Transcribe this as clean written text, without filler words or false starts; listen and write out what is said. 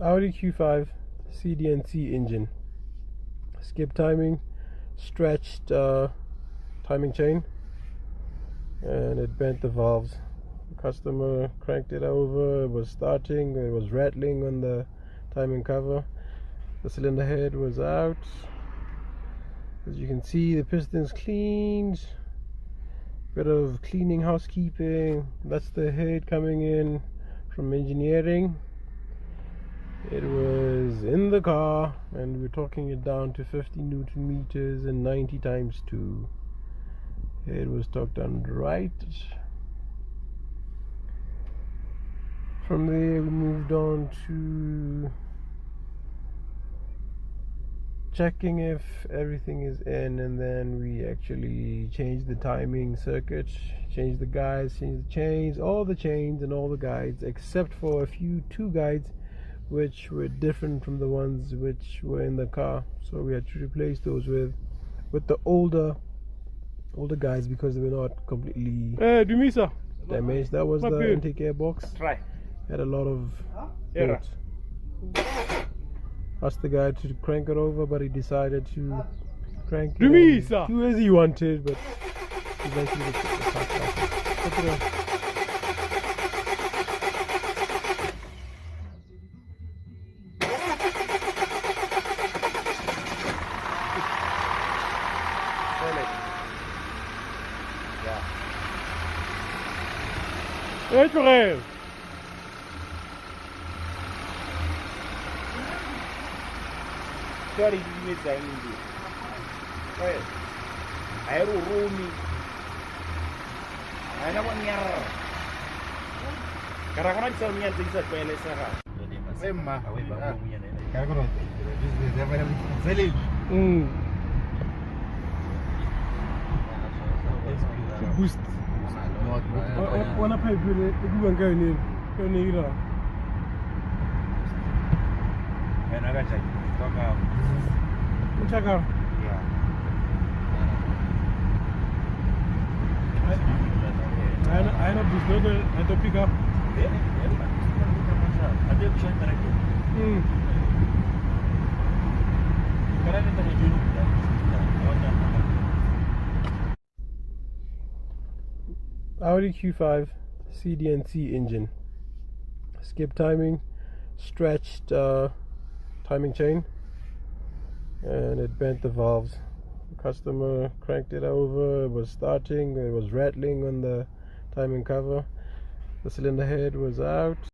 Audi Q5 CDNC engine. Skip timing, stretched timing chain, and it bent the valves. The customer cranked it over, it was starting, it was rattling on the timing cover. The cylinder head was out. As you can see, the piston's cleaned. Bit of cleaning, housekeeping. That's the head coming in from engineering. It was in the car, and we're talking it down to 50 Newton meters and 90 times 2. It was torqued on right. From there, we moved on to checking if everything is in, and then we actually changed the timing circuit, changed the guides, changed the chains, all the chains and all the guides, except for two guides which were different from the ones which were in the car. So we had to replace those with the older guides because they were not completely damaged. That was the intake air box. Had a lot of dirt. Asked the guy to crank it over, but he decided to crank it too as he wanted, but eventually the car started. Hey, Jorel! Sorry, you made that in the well, I have a room. I don't want your Karakan sa mga tingsa pwede sa ha. Sema, away ba mo yan eh. Karakan. This is very selling. Boost. Wanna pay for it? You want go in? Go in here. And I got check. Check out. Yeah. I know boost logo. I don't pick up. Audi Q5 CDNC engine. Skip timing, stretched timing chain, and it bent the valves. The customer cranked it over, it was starting, it was rattling on the timing cover. The cylinder head was out.